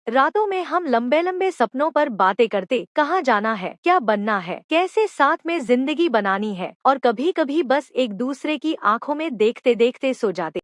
रातों में हम लंबे लंबे सपनों पर बातें करते, कहाँ जाना है, क्या बनना है, कैसे साथ में जिंदगी बनानी है, और कभी कभी बस एक दूसरे की आंखों में देखते देखते सो जाते।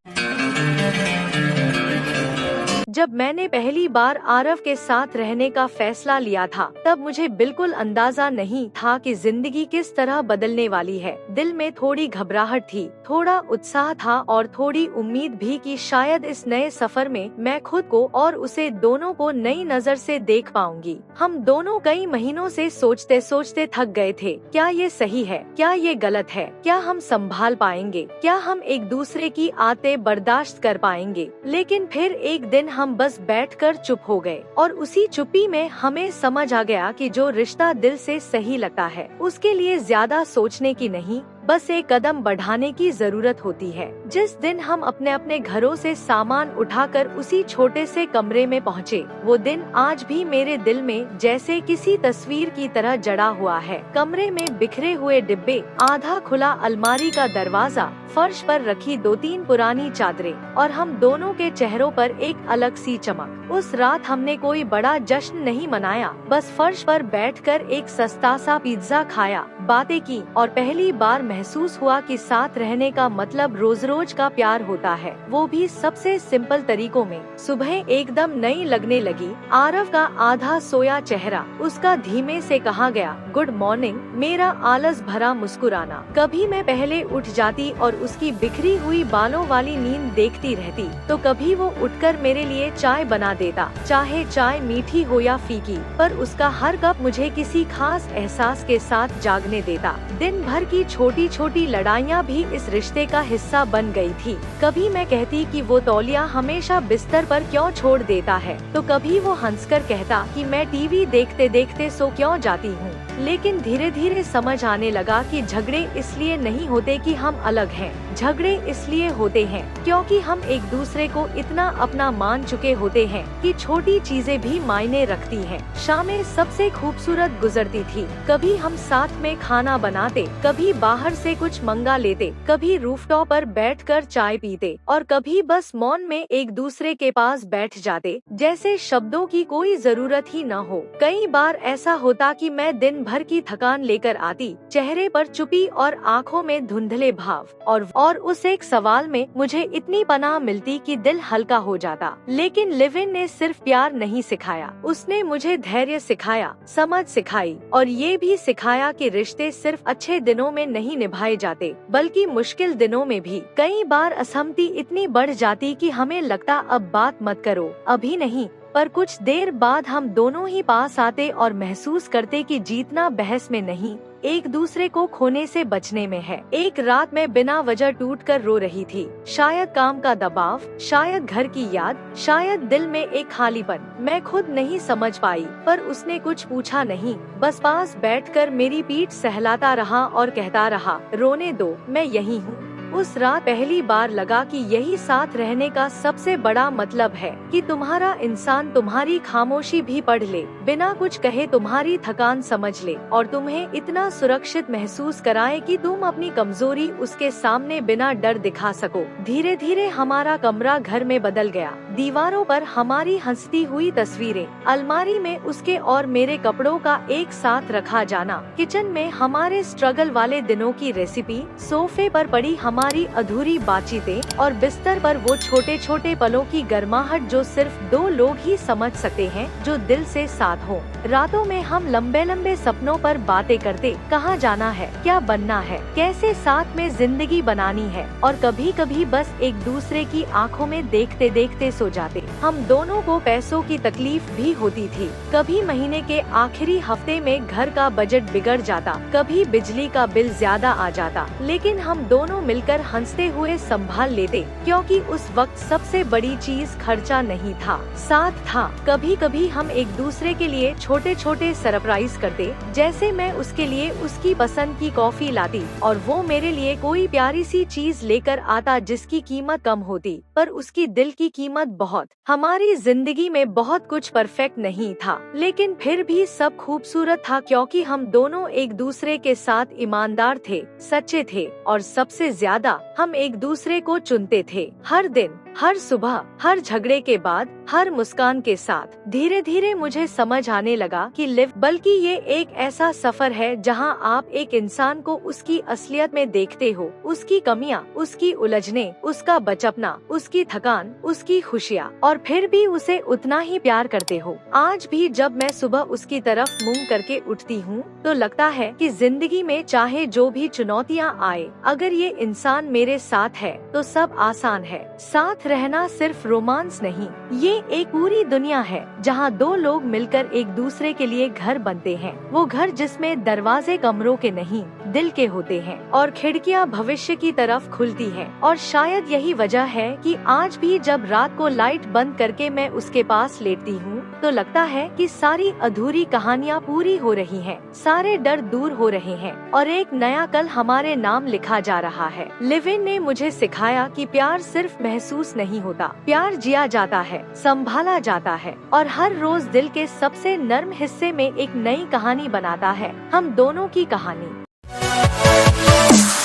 जब मैंने पहली बार आरव के साथ रहने का फैसला लिया था, तब मुझे बिल्कुल अंदाजा नहीं था कि जिंदगी किस तरह बदलने वाली है। दिल में थोड़ी घबराहट थी, थोड़ा उत्साह था और थोड़ी उम्मीद भी कि शायद इस नए सफर में मैं खुद को और उसे दोनों को नई नजर से देख पाऊंगी। हम दोनों कई महीनों से सोचते सोचते थक गए थे, क्या ये सही है, क्या ये गलत है, क्या हम संभाल पाएंगे, क्या हम एक दूसरे की आदतें बर्दाश्त कर पाएंगे। लेकिन फिर एक दिन हम बस बैठकर चुप हो गए और उसी चुप्पी में हमें समझ आ गया कि जो रिश्ता दिल से सही लगता है, उसके लिए ज्यादा सोचने की नहीं, बस एक कदम बढ़ाने की जरूरत होती है। जिस दिन हम अपने अपने घरों से सामान उठाकर उसी छोटे से कमरे में पहुँचे, वो दिन आज भी मेरे दिल में जैसे किसी तस्वीर की तरह जड़ा हुआ है। कमरे में बिखरे हुए डिब्बे, आधा खुला अलमारी का दरवाजा, फर्श पर रखी 2-3 पुरानी चादरें और हम दोनों के चेहरों पर एक अलग सी चमक। उस रात हमने कोई बड़ा जश्न नहीं मनाया, बस फर्श पर बैठकर एक सस्ता सा पिज्जा खाया, बातें की और पहली बार महसूस हुआ कि साथ रहने का मतलब रोज रोज का प्यार होता है, वो भी सबसे सिंपल तरीकों में। सुबह एकदम नई लगने लगी। आरव का आधा सोया चेहरा, उसका धीमे से कहा गया गुड मॉर्निंग, मेरा आलस भरा मुस्कुराना। कभी मैं पहले उठ जाती और उसकी बिखरी हुई बालों वाली नींद देखती रहती, तो कभी वो उठकर मेरे लिए चाय बना देता, चाहे चाय मीठी हो या फीकी, पर उसका हर कप मुझे किसी खास एहसास के साथ जागने देता। दिन भर की छोटी छोटी लड़ाइयाँ भी इस रिश्ते का हिस्सा बन गई थी। कभी मैं कहती कि वो तौलिया हमेशा बिस्तर पर क्यों छोड़ देता है, तो कभी वो हंसकर कहता कि मैं टीवी देखते देखते सो क्यों जाती हूँ। लेकिन धीरे धीरे समझ आने लगा कि झगड़े इसलिए नहीं होते कि हम अलग हैं, झगड़े इसलिए होते हैं क्योंकि हम एक दूसरे को इतना अपना मान चुके होते हैं कि छोटी चीजें भी मायने रखती हैं। शामें सबसे खूबसूरत गुजरती थी, कभी हम साथ में खाना बनाते, कभी बाहर से कुछ मंगा लेते, कभी रूफटॉप पर बैठकर चाय पीते और कभी बस मौन में एक दूसरे के पास बैठ जाते, जैसे शब्दों की कोई जरूरत ही न हो। कई बार ऐसा होता कि मैं दिन भर की थकान लेकर आती, चेहरे पर चुपी और आंखों में धुंधले भाव, और उस एक सवाल में मुझे इतनी पनाह मिलती कि दिल हल्का हो जाता। लेकिन लिव इन ने सिर्फ प्यार नहीं सिखाया, उसने मुझे धैर्य सिखाया, समझ सिखाई और ये भी सिखाया कि रिश्ते सिर्फ अच्छे दिनों में नहीं निभाए जाते, बल्कि मुश्किल दिनों में भी। कई बार असहमति इतनी बढ़ जाती कि हमें लगता अब बात मत करो, अभी नहीं, पर कुछ देर बाद हम दोनों ही पास आते और महसूस करते कि जीतना बहस में नहीं, एक दूसरे को खोने से बचने में है। एक रात मैं बिना वजह टूटकर रो रही थी, शायद काम का दबाव, शायद घर की याद, शायद दिल में एक खालीपन। मैं खुद नहीं समझ पाई, पर उसने कुछ पूछा नहीं, बस पास बैठकर मेरी पीठ सहलाता रहा और कहता रहा, रोने दो, मैं यही हूँ। उस रात पहली बार लगा कि यही साथ रहने का सबसे बड़ा मतलब है कि तुम्हारा इंसान तुम्हारी खामोशी भी पढ़ ले, बिना कुछ कहे तुम्हारी थकान समझ ले और तुम्हें इतना सुरक्षित महसूस कराए कि तुम अपनी कमजोरी उसके सामने बिना डर दिखा सको। धीरे धीरे हमारा कमरा घर में बदल गया, दीवारों पर हमारी हंसती हुई तस्वीरें, अलमारी में उसके और मेरे कपड़ों का एक साथ रखा जाना, किचन में हमारे स्ट्रगल वाले दिनों की रेसिपी, सोफे पर पड़ी हमारी अधूरी बातचीतें और बिस्तर पर वो छोटे छोटे पलों की गर्माहट जो सिर्फ 2 लोग ही समझ सकते हैं जो दिल से साथ हो। रातों में हम लंबे लंबे सपनों पर बातें करते, कहाँ जाना है, क्या बनना है, कैसे साथ में जिंदगी बनानी है और कभी कभी बस एक दूसरे की आंखों में देखते देखते सो जाते। हम दोनों को पैसों की तकलीफ भी होती थी, कभी महीने के आखिरी हफ्ते में घर का बजट बिगड़ जाता, कभी बिजली का बिल ज्यादा आ जाता, लेकिन हम दोनों मिलकर हंसते हुए संभाल लेते क्योंकि उस वक्त सबसे बड़ी चीज खर्चा नहीं था, साथ था। कभी कभी हम एक दूसरे के लिए छोटे छोटे सरप्राइज करते, जैसे मैं उसके लिए उसकी पसंद की कॉफी लाती और वो मेरे लिए कोई प्यारी सी चीज लेकर आता जिसकी कीमत कम होती, पर उसकी दिल की कीमत बहुत। हमारी जिंदगी में बहुत कुछ परफेक्ट नहीं था, लेकिन फिर भी सब खूबसूरत था क्योंकि हम दोनों एक दूसरे के साथ ईमानदार थे, सच्चे थे और सबसे ज्यादा हम एक दूसरे को चुनते थे हर दिन। हर सुबह, हर झगड़े के बाद, हर मुस्कान के साथ धीरे धीरे मुझे समझ आने लगा कि लिव बल्कि ये एक ऐसा सफर है जहां आप एक इंसान को उसकी असलियत में देखते हो, उसकी कमियां, उसकी उलझने, उसका बचपना, उसकी थकान, उसकी खुशियाँ, और फिर भी उसे उतना ही प्यार करते हो। आज भी जब मैं सुबह उसकी तरफ मुंह करके उठती हूँ तो लगता है कि जिंदगी में चाहे जो भी चुनौतियाँ आए, अगर ये इंसान मेरे साथ है तो सब आसान है। साथ रहना सिर्फ रोमांस नहीं, ये एक पूरी दुनिया है जहाँ दो लोग मिलकर एक दूसरे के लिए घर बनते हैं। वो घर जिसमें दरवाजे कमरों के नहीं, दिल के होते हैं, और खिड़कियाँ भविष्य की तरफ खुलती हैं। और शायद यही वजह है कि आज भी जब रात को लाइट बंद करके मैं उसके पास लेटती हूँ तो लगता है कि सारी अधूरी कहानियाँ पूरी हो रही हैं, सारे डर दूर हो रहे हैं और एक नया कल हमारे नाम लिखा जा रहा है। लिव इन ने मुझे सिखाया कि प्यार सिर्फ महसूस नहीं होता, प्यार जिया जाता है, संभाला जाता है, और हर रोज दिल के सबसे नर्म हिस्से में एक नई कहानी बनाता है, हम दोनों की कहानी।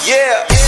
Yeah.